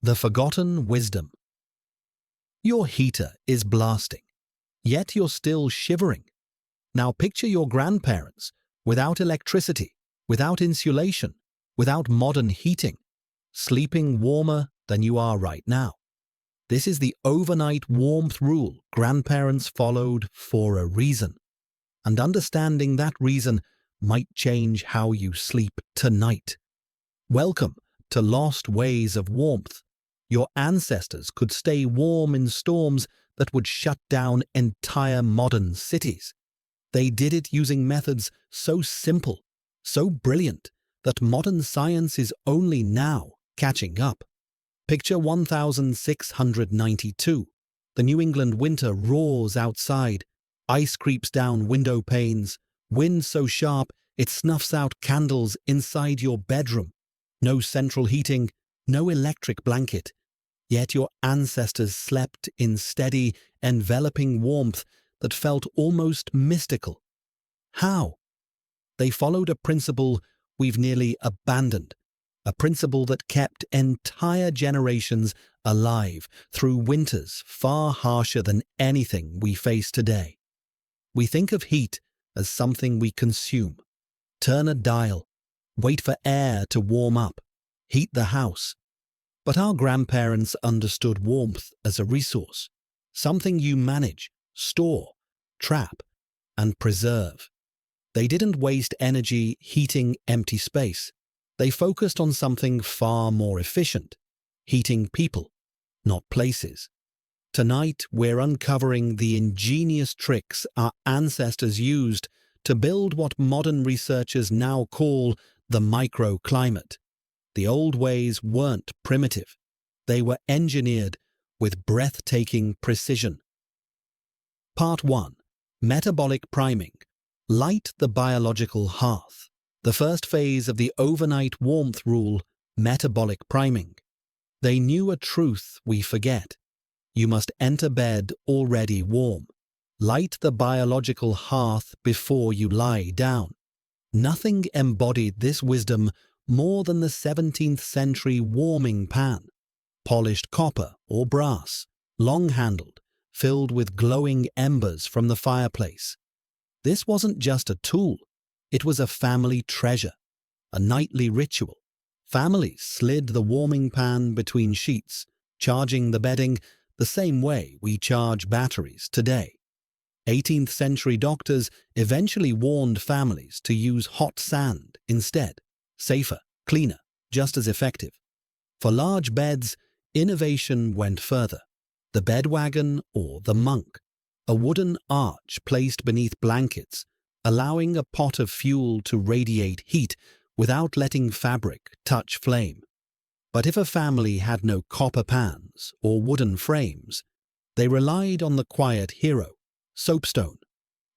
The forgotten wisdom. Your heater is blasting, yet you're still shivering. Now picture your grandparents without electricity, without insulation, without modern heating, sleeping warmer than you are right now. This is the overnight warmth rule grandparents followed for a reason. And understanding that reason might change how you sleep tonight. Welcome to Lost Ways of Warmth. Your ancestors could stay warm in storms that would shut down entire modern cities. They did it using methods so simple, so brilliant, that modern science is only now catching up. Picture 1692. The New England winter roars outside. Ice creeps down window panes. Wind so sharp it snuffs out candles inside your bedroom. No central heating, no electric blanket. Yet your ancestors slept in steady, enveloping warmth that felt almost mystical. How? They followed a principle we've nearly abandoned, a principle that kept entire generations alive through winters far harsher than anything we face today. We think of heat as something we consume. Turn a dial, wait for air to warm up, heat the house. But our grandparents understood warmth as a resource, something you manage, store, trap, and preserve. They didn't waste energy heating empty space. They focused on something far more efficient, heating people, not places. Tonight, we're uncovering the ingenious tricks our ancestors used to build what modern researchers now call the microclimate. The old ways weren't primitive. They were engineered with breathtaking precision. Part 1. Metabolic priming. Light the biological hearth. The first phase of the overnight warmth rule, metabolic priming. They knew a truth we forget. You must enter bed already warm. Light the biological hearth before you lie down. Nothing embodied this wisdom more than the 17th century warming pan, polished copper or brass, long-handled, filled with glowing embers from the fireplace. This wasn't just a tool, it was a family treasure, a nightly ritual. Families slid the warming pan between sheets, charging the bedding the same way we charge batteries today. 18th century doctors eventually warned families to use hot sand instead. Safer, cleaner, just as effective. For large beds, innovation went further. The bedwagon or the monk, a wooden arch placed beneath blankets, allowing a pot of fuel to radiate heat without letting fabric touch flame. But if a family had no copper pans or wooden frames, they relied on the quiet hero, soapstone,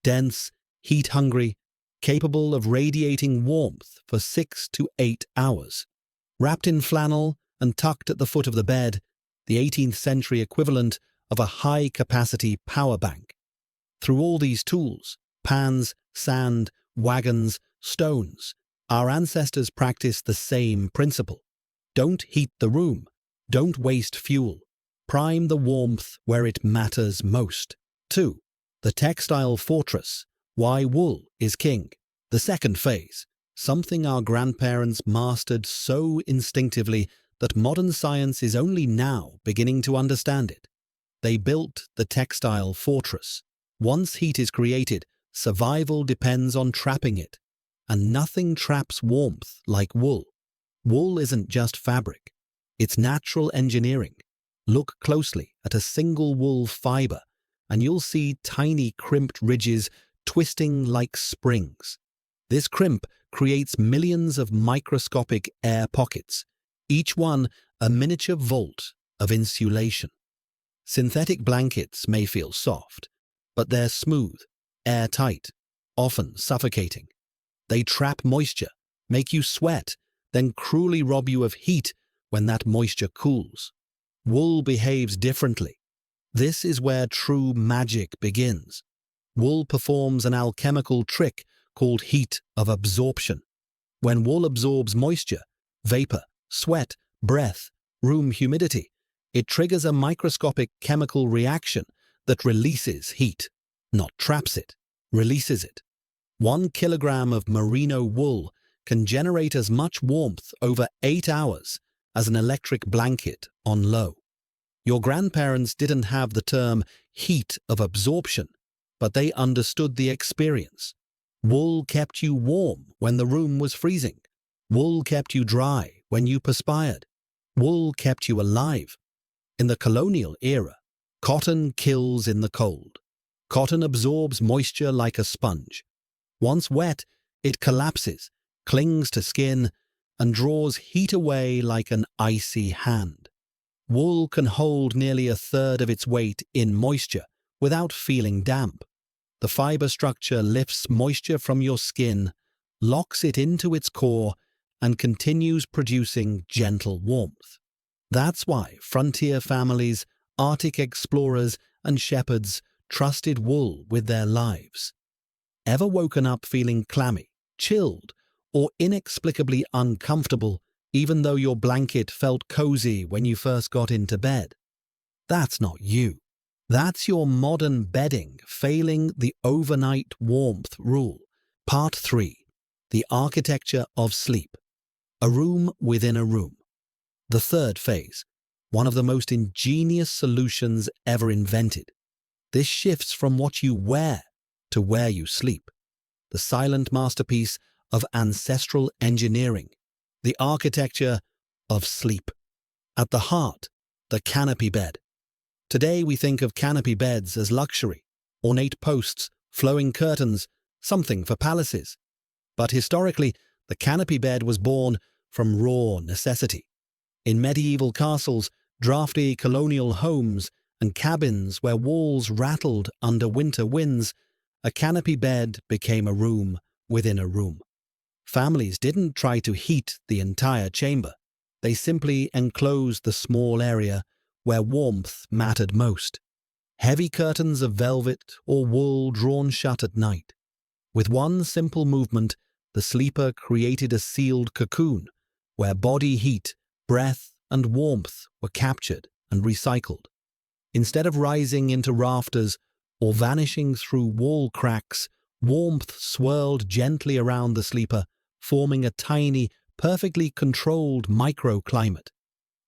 dense, heat-hungry, capable of radiating warmth for 6 to 8 hours. Wrapped in flannel and tucked at the foot of the bed, the 18th century equivalent of a high-capacity power bank. Through all these tools, pans, sand, wagons, stones, our ancestors practiced the same principle. Don't heat the room. Don't waste fuel. Prime the warmth where it matters most. 2. The textile fortress. Why wool is king. The second phase, something our grandparents mastered so instinctively that modern science is only now beginning to understand it. They built the textile fortress. Once heat is created, survival depends on trapping it. And nothing traps warmth like wool. Wool isn't just fabric. It's natural engineering. Look closely at a single wool fiber, and you'll see tiny crimped ridges twisting like springs. This crimp creates millions of microscopic air pockets, each one a miniature vault of insulation. Synthetic blankets may feel soft, but they're smooth, airtight, often suffocating. They trap moisture, make you sweat, then cruelly rob you of heat when that moisture cools. Wool behaves differently. This is where true magic begins. Wool performs an alchemical trick called heat of absorption. When wool absorbs moisture, vapor, sweat, breath, room humidity. It triggers a microscopic chemical reaction that releases heat, not traps it, releases it. 1 kilogram of merino wool can generate as much warmth over 8 hours as an electric blanket on low. Your grandparents didn't have the term heat of absorption, but they understood the experience. Wool kept you warm when the room was freezing. Wool kept you dry when you perspired. Wool kept you alive. In the colonial era, cotton kills in the cold. Cotton absorbs moisture like a sponge. Once wet, it collapses, clings to skin, and draws heat away like an icy hand. Wool can hold nearly a third of its weight in moisture without feeling damp. The fiber structure lifts moisture from your skin, locks it into its core, and continues producing gentle warmth. That's why frontier families, Arctic explorers, and shepherds trusted wool with their lives. Ever woken up feeling clammy, chilled, or inexplicably uncomfortable, even though your blanket felt cozy when you first got into bed? That's not you. That's your modern bedding failing the overnight warmth rule. Part 3. The architecture of sleep. A room within a room. The third phase, one of the most ingenious solutions ever invented. This shifts from what you wear to where you sleep. The silent masterpiece of ancestral engineering. The architecture of sleep. At the heart, the canopy bed. Today we think of canopy beds as luxury, ornate posts, flowing curtains, something for palaces. But historically, the canopy bed was born from raw necessity. In medieval castles, drafty colonial homes, and cabins where walls rattled under winter winds, a canopy bed became a room within a room. Families didn't try to heat the entire chamber. They simply enclosed the small area where warmth mattered most. Heavy curtains of velvet or wool drawn shut at night. With one simple movement, the sleeper created a sealed cocoon where body heat, breath, and warmth were captured and recycled. Instead of rising into rafters or vanishing through wall cracks, warmth swirled gently around the sleeper, forming a tiny, perfectly controlled microclimate.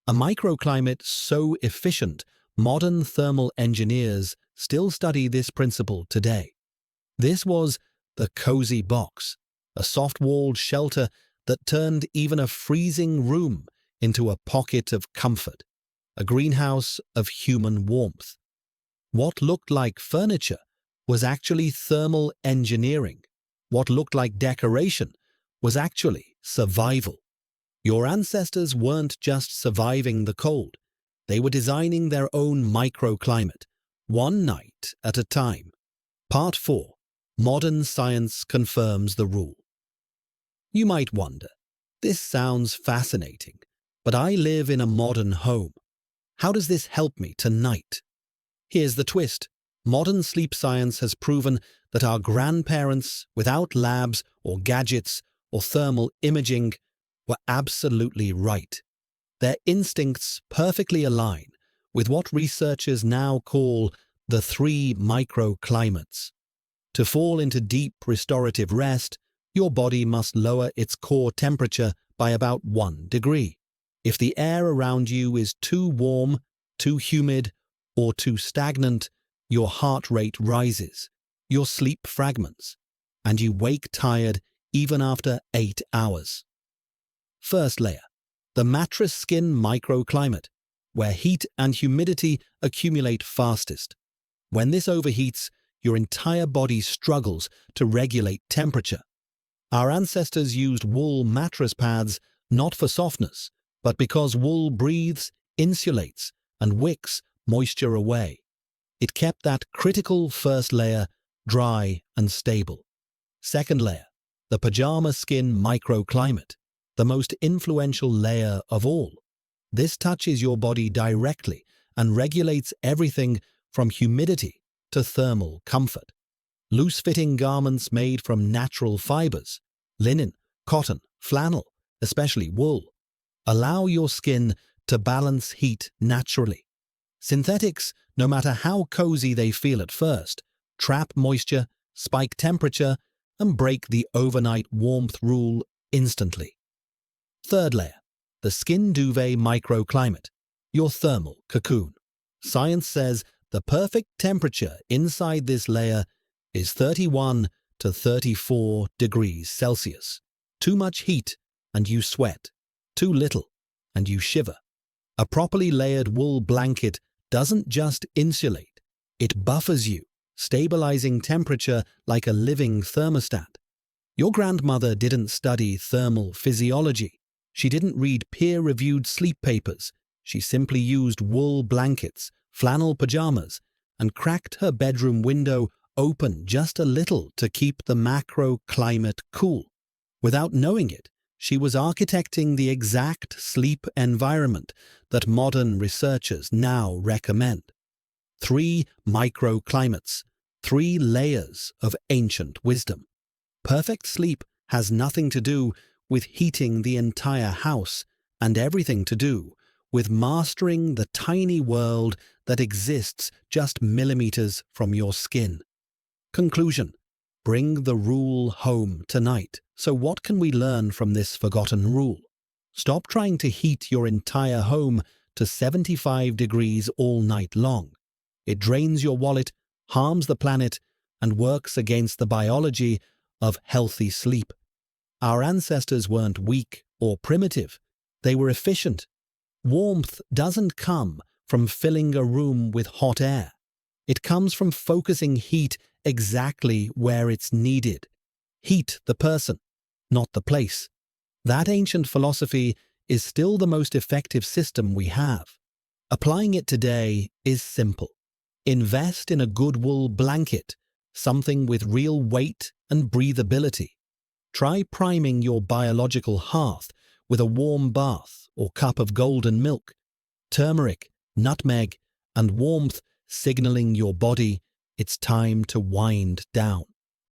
A microclimate so efficient, modern thermal engineers still study this principle today. This was the cozy box, a soft-walled shelter that turned even a freezing room into a pocket of comfort, a greenhouse of human warmth. What looked like furniture was actually thermal engineering. What looked like decoration was actually survival. Your ancestors weren't just surviving the cold. They were designing their own microclimate, one night at a time. Part 4. Modern science confirms the rule. You might wonder, this sounds fascinating, but I live in a modern home. How does this help me tonight? Here's the twist. Modern sleep science has proven that our grandparents, without labs or gadgets or thermal imaging, were absolutely right. Their instincts perfectly align with what researchers now call the 3 microclimates. To fall into deep restorative rest, your body must lower its core temperature by about 1 degree. If the air around you is too warm, too humid, or too stagnant, your heart rate rises, your sleep fragments, and you wake tired even after 8 hours. First layer, the mattress skin microclimate, where heat and humidity accumulate fastest. When this overheats, your entire body struggles to regulate temperature. Our ancestors used wool mattress pads not for softness, but because wool breathes, insulates, and wicks moisture away. It kept that critical first layer dry and stable. Second layer, the pajama skin microclimate, the most influential layer of all. This touches your body directly and regulates everything from humidity to thermal comfort. Loose-fitting garments made from natural fibers, linen, cotton, flannel, especially wool, allow your skin to balance heat naturally. Synthetics, no matter how cozy they feel at first, trap moisture, spike temperature, and break the overnight warmth rule instantly. Third layer, the skin duvet microclimate, your thermal cocoon. Science says the perfect temperature inside this layer is 31 to 34 degrees Celsius. Too much heat and you sweat. Too little and you shiver. A properly layered wool blanket doesn't just insulate, it buffers you, stabilizing temperature like a living thermostat. Your grandmother didn't study thermal physiology. She didn't read peer-reviewed sleep papers. She simply used wool blankets, flannel pajamas, and cracked her bedroom window open just a little to keep the macroclimate cool. Without knowing it, she was architecting the exact sleep environment that modern researchers now recommend. 3 microclimates, 3 layers of ancient wisdom. Perfect sleep has nothing to do with heating the entire house and everything to do with mastering the tiny world that exists just millimeters from your skin. Conclusion: bring the rule home tonight. So what can we learn from this forgotten rule? Stop trying to heat your entire home to 75 degrees all night long. It drains your wallet, harms the planet, and works against the biology of healthy sleep. Our ancestors weren't weak or primitive. They were efficient. Warmth doesn't come from filling a room with hot air. It comes from focusing heat exactly where it's needed. Heat the person, not the place. That ancient philosophy is still the most effective system we have. Applying it today is simple. Invest in a good wool blanket, something with real weight and breathability. Try priming your biological hearth with a warm bath or cup of golden milk. Turmeric, nutmeg, and warmth signaling your body it's time to wind down.